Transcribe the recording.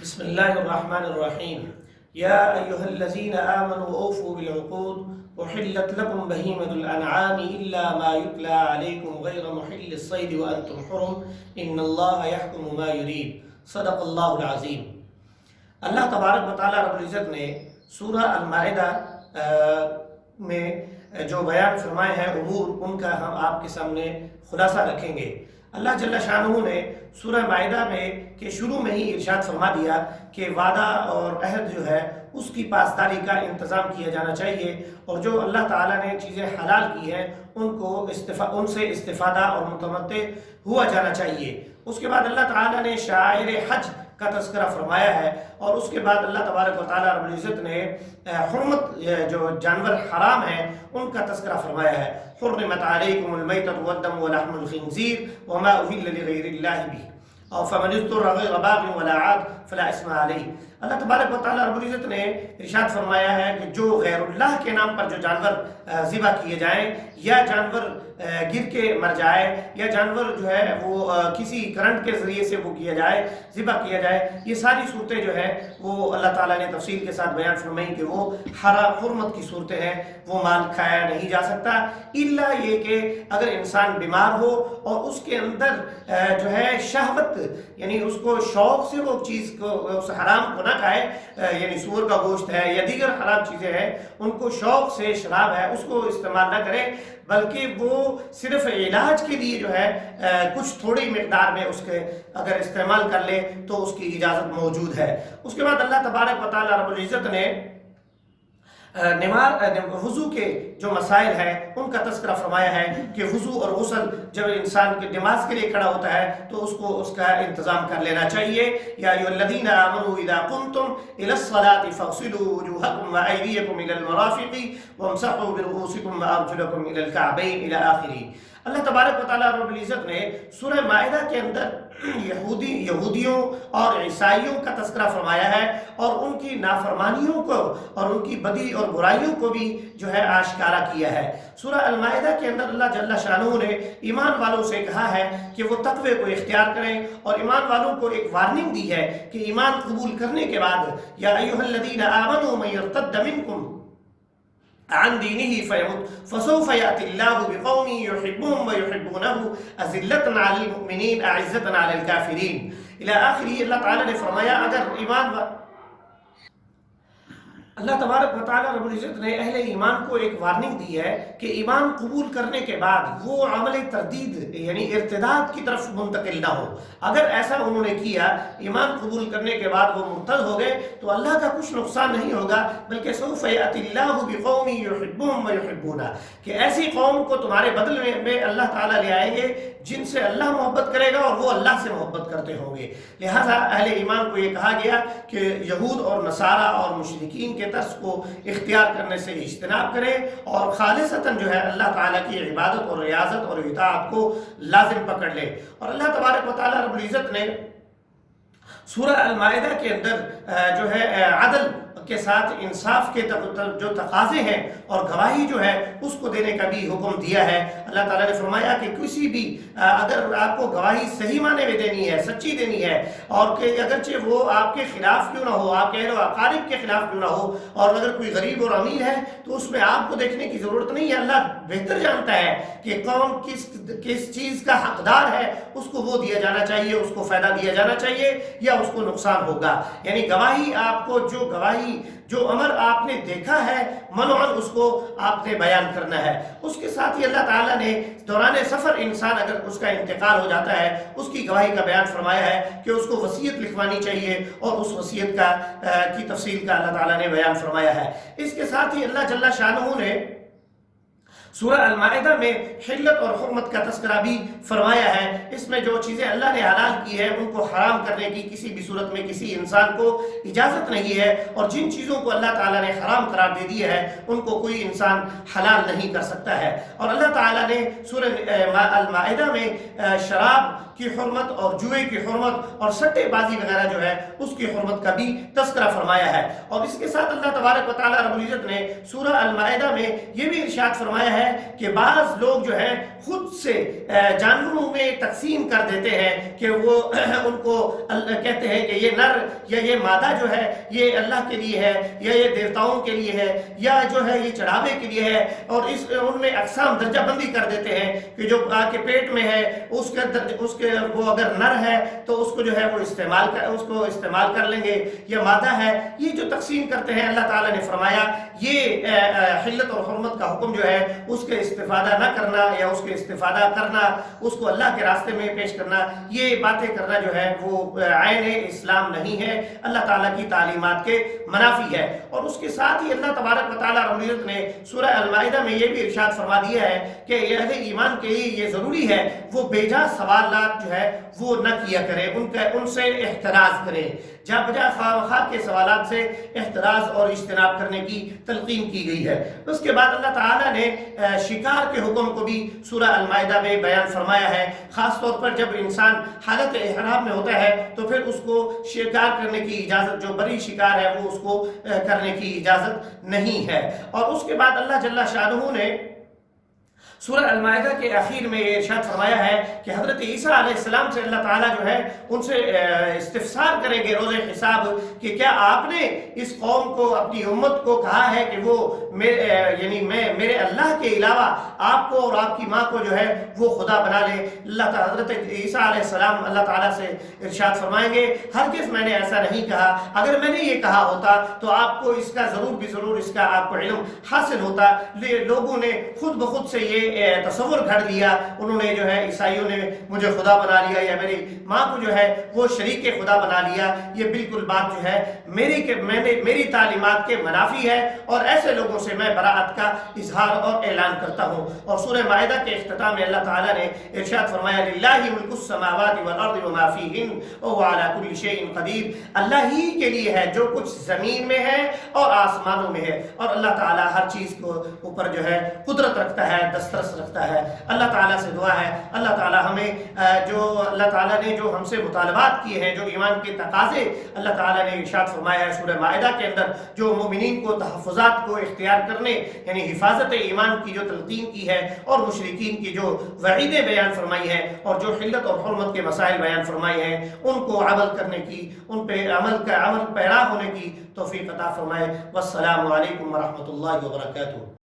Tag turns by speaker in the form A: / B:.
A: بسم الله الرحمن الرحيم يا أيها الذين آمنوا أوفوا بالعقود أحلت لكم بهيمة الأنعام إلا ما يتلى عليكم غير محل الصيد وأنتم حرم إن الله يحكم ما يريد صدق اللہ العظیم۔ اللہ تبارک و تعالی رب العزت نے سورہ المائدہ میں جو بیان فرمائے ہیں امور، ان کا ہم آپ کے سامنے خلاصہ رکھیں گے۔ اللہ جل شانہ نے سورہ مائدہ میں کے شروع میں ہی ارشاد فرما دیا کہ وعدہ اور عہد جو ہے اس کی پاسداری کا انتظام کیا جانا چاہیے، اور جو اللہ تعالیٰ نے چیزیں حلال کی ہیں ان سے استفادہ اور متمتع ہوا جانا چاہیے۔ اس کے بعد اللہ تعالیٰ نے شعائر حج کا تذکرہ فرمایا ہے، اور اس کے بعد اللہ تبارک و تعالیٰ رب العزت نے حرمت جو جانور حرام ہیں ان کا تذکرہ فرمایا ہے۔ حرمت علیکم المیتۃ والدم ولحم الخنزیر وما اہل لغیر اللہ بہ اور فمن اضطر غیر باغ ولا عاد فلا اثم علیہ۔ اللہ تبارک و تعالیٰ رب العزت نے ارشاد فرمایا ہے کہ جو غیر اللہ کے نام پر جو جانور ذبح کیے جائیں، یا جانور گر کے مر جائے، یا جانور جو ہے وہ کسی کرنٹ کے ذریعے سے وہ کیا جائے، ذبح کیا جائے، یہ ساری صورتیں جو ہے وہ اللہ تعالیٰ نے تفصیل کے ساتھ بیان فرمائی کہ وہ حرمت کی صورتیں ہیں، وہ مال کھایا نہیں جا سکتا، الا یہ کہ اگر انسان بیمار ہو اور اس کے اندر جو ہے شہوت، یعنی اس کو شوق سے وہ چیز کو اس حرام کو نہ کھائے، یعنی سور کا گوشت ہے یا دیگر حرام چیزیں ہیں، ان کو شوق سے شراب ہے اس کو استعمال نہ کرے، بلکہ وہ صرف علاج کے لیے جو ہے کچھ تھوڑی مقدار میں اس کے اگر استعمال کر لے تو اس کی اجازت موجود ہے۔ اس کے بعد اللہ تبارک و تعالیٰ رب العزت نے وضو کے جو مسائل ہیں ان کا تذکرہ فرمایا ہے کہ وضو اور غسل جب انسان کے نماز کے لیے کھڑا ہوتا ہے تو اس کا انتظام کر لینا چاہیے۔ یا ایھا الذین آمنوا اذا قمتم الی الصلاۃ فاغسلوا وجوہکم وایدیکم الی المرافق وامسحوا برؤوسکم وارجلکم الی الکعبین الی آخرہ۔ اللہ تبارک و تعالیٰ رب العزت نے سورہ مائدہ کے اندر یہودیوں اور عیسائیوں کا تذکرہ فرمایا ہے، اور ان کی نافرمانیوں کو اور ان کی بدی اور برائیوں کو بھی جو ہے آشکارا کیا ہے۔ سورہ المائدہ کے اندر اللہ جل شانہ نے ایمان والوں سے کہا ہے کہ وہ تقوی کو اختیار کریں، اور ایمان والوں کو ایک وارننگ دی ہے کہ ایمان قبول کرنے کے بعد یا ایھا الذین آمنوا من یرتد منکم عن دینہ فیمت فسوف یأتی اللہ بقوم یحبهم ویحبونہ اذلۃ علی المؤمنین اعزۃ علی الکافرین الی آخرہ۔ اللہ تعالیٰ نے فرمایا اللہ تبارک و تعالیٰ رب العزت نے اہل ایمان کو ایک وارننگ دی ہے کہ ایمان قبول کرنے کے بعد وہ عمل تردید یعنی ارتداد کی طرف منتقل نہ ہو۔ اگر ایسا انہوں نے کیا، ایمان قبول کرنے کے بعد وہ مرتد ہو گئے، تو اللہ کا کچھ نقصان نہیں ہوگا، بلکہ سوف یأتی اللہ بقوم یحبهم ویحبونہ، کہ ایسی قوم کو تمہارے بدل میں اللہ تعالیٰ لے آئیں گے جن سے اللہ محبت کرے گا اور وہ اللہ سے محبت کرتے ہوں گے۔ لہذا اہل ایمان کو یہ کہا گیا کہ یہود اور نصارہ اور مشرکین کے طرز کو اختیار کرنے سے اجتناب کریں، اور خالصتاً جو ہے اللہ تعالیٰ کی عبادت اور ریاضت اور اطاعت کو لازم پکڑ لے۔ اور اللہ تبارک و تعالیٰ رب العزت نے سورہ المائدہ کے اندر جو ہے عدل کے ساتھ انصاف کے جو تقاضے ہیں اور گواہی جو ہے اس کو دینے کا بھی حکم دیا ہے۔ اللہ تعالیٰ نے فرمایا کہ کسی بھی اگر آپ کو گواہی صحیح معنی میں دینی ہے، سچی دینی ہے، اور کہ اگرچہ وہ آپ کے خلاف کیوں نہ ہو، آپ کے اہل و اقارب کے خلاف کیوں نہ ہو، اور اگر کوئی غریب اور امیر ہے تو اس میں آپ کو دیکھنے کی ضرورت نہیں ہے، اللہ بہتر جانتا ہے کہ کون کس چیز کا حقدار ہے، اس کو وہ دیا جانا چاہیے، اس کو فائدہ دیا جانا چاہیے یا اس کو نقصان ہوگا۔ یعنی گواہی آپ کو جو امر آپ نے دیکھا ہے منعن اس کو آپ نے بیان کرنا ہے۔ اس کے ساتھ ہی اللہ تعالیٰ نے دوران سفر انسان اگر اس کا انتقال ہو جاتا ہے اس کی گواہی کا بیان فرمایا ہے کہ اس کو وصیت لکھوانی چاہیے، اور اس وصیت کی تفصیل کا اللہ تعالیٰ نے بیان فرمایا ہے۔ اس کے ساتھ ہی اللہ جل شانہ نے سورہ المائدہ میں حلت اور حرمت کا تذکرہ بھی فرمایا ہے۔ اس میں جو چیزیں اللہ نے حلال کی ہے ان کو حرام کرنے کی کسی بھی صورت میں کسی انسان کو اجازت نہیں ہے، اور جن چیزوں کو اللہ تعالیٰ نے حرام قرار دے دیا ہے ان کو کوئی انسان حلال نہیں کر سکتا ہے۔ اور اللہ تعالیٰ نے سورہ المائدہ میں شراب کی حرمت اور جوئے کی حرمت اور سٹے بازی وغیرہ جو ہے اس کی حرمت کا بھی تذکرہ فرمایا ہے۔ اور اس کے ساتھ اللہ تبارک و تعالیٰ رب العزت نے سورہ المائدہ میں یہ بھی ارشاد فرمایا ہے ہے کہ بعض لوگ جو ہے خود سے جانوروں میں تقسیم کر دیتے ہیں کہ وہ ان کو کہتے ہیں کہ یہ نر یا یہ مادہ جو ہے یہ اللہ کے لیے ہے یا یہ دیوتاؤں کے لیے ہے یا جو ہے یہ چڑھاوے کے لیے ہے، اور ان میں اقسام درجہ بندی کر دیتے ہیں کہ جو آپ کے پیٹ میں ہے اس کے وہ اگر نر ہے تو اس کو جو ہے وہ استعمال کر لیں گے، یا مادہ ہے، یہ جو تقسیم کرتے ہیں اللہ تعالیٰ نے فرمایا یہ حلت اور حرمت کا حکم جو ہے اس کے استفادہ نہ کرنا یا اس کے استفادہ کرنا، اس کو اللہ کے راستے میں پیش کرنا، یہ باتیں کرنا جو ہے وہ عین اسلام نہیں ہے، اللہ تعالیٰ کی تعلیمات کے منافی ہے۔ اور اس کے ساتھ ہی اللہ تبارک و تعالیٰ رب العزت نے سورہ المائدہ میں یہ بھی ارشاد فرما دیا ہے کہ اہل ایمان کے لیے یہ ضروری ہے وہ بیجا سوالات جو ہے وہ نہ کیا کریں، ان سے احتراز کریں، جا بجا خواہ کے سوالات سے احتراز اور اجتناب کرنے کی تلقین کی گئی ہے۔ اس کے بعد اللہ تعالیٰ نے شکار کے حکم کو بھی سورہ المائدہ میں بیان فرمایا ہے، خاص طور پر جب انسان حالت احرام میں ہوتا ہے تو پھر اس کو شکار کرنے کی اجازت، جو بری شکار ہے وہ اس کو کرنے کی اجازت نہیں ہے۔ اور اس کے بعد اللہ جل شانہ نے سورہ المائدہ کے آخر میں یہ ارشاد فرمایا ہے کہ حضرت عیسیٰ علیہ السلام سے اللہ تعالیٰ جو ہے ان سے استفسار کریں گے روز حساب کہ کیا آپ نے اس قوم کو، اپنی امت کو کہا ہے کہ وہ میرے اللہ کے علاوہ آپ کو اور آپ کی ماں کو جو ہے وہ خدا بنا لے؟ اللہ تعالیٰ حضرت عیسیٰ علیہ السلام اللہ تعالیٰ سے ارشاد فرمائیں گے ہرگز میں نے ایسا نہیں کہا، اگر میں نے یہ کہا ہوتا تو آپ کو اس کا ضرور اس کا آپ کو علم حاصل ہوتا۔ لوگوں نے خود بخود سے یہ تصور گھڑ لیا، انہوں نے جو ہے عیسائیوں نے مجھے خدا بنا لیا یا میری ماں کو جو ہے وہ شریک خدا بنا لیا، یہ بالکل بات جو ہے میری تعلیمات کے منافی ہے، اور ایسے لوگوں سے میں براءت کا اظہار اور اعلان کرتا ہوں۔ اور سورہ مائدہ کے اختتام میں اللہ تعالیٰ نے ارشاد فرمایا للہ ملک السماوات والارض وما فیہن وهو علی کل شیء قدیر، اللہ ہی کے لیے ہے جو کچھ زمین میں ہے اور آسمانوں میں ہے، اور اللہ تعالیٰ ہر چیز کو اوپر جو ہے قدرت رکھتا ہے، دسترس رکھتا ہے۔ اللہ تعالیٰ سے دعا ہے اللہ تعالیٰ ہمیں اللہ تعالیٰ نے جو ہم سے مطالبات کیے ہیں، جو ایمان کے تقاضے اللہ تعالیٰ نے ارشاد فرمایا ہے سورہ مائدہ کے اندر، جو مومنین کو تحفظات کو اختیار کرنے یعنی حفاظت ایمان کی جو تلقین کی ہے، اور مشرکین کی جو وعیدیں بیان فرمائی ہیں، اور جو حلت اور حرمت کے مسائل بیان فرمائے ہیں، ان کو عمل کرنے کی، ان پہ عمل پیرا ہونے کی توفیق عطا فرمائے۔ والسلام علیکم ورحمۃ اللہ وبرکاتہ۔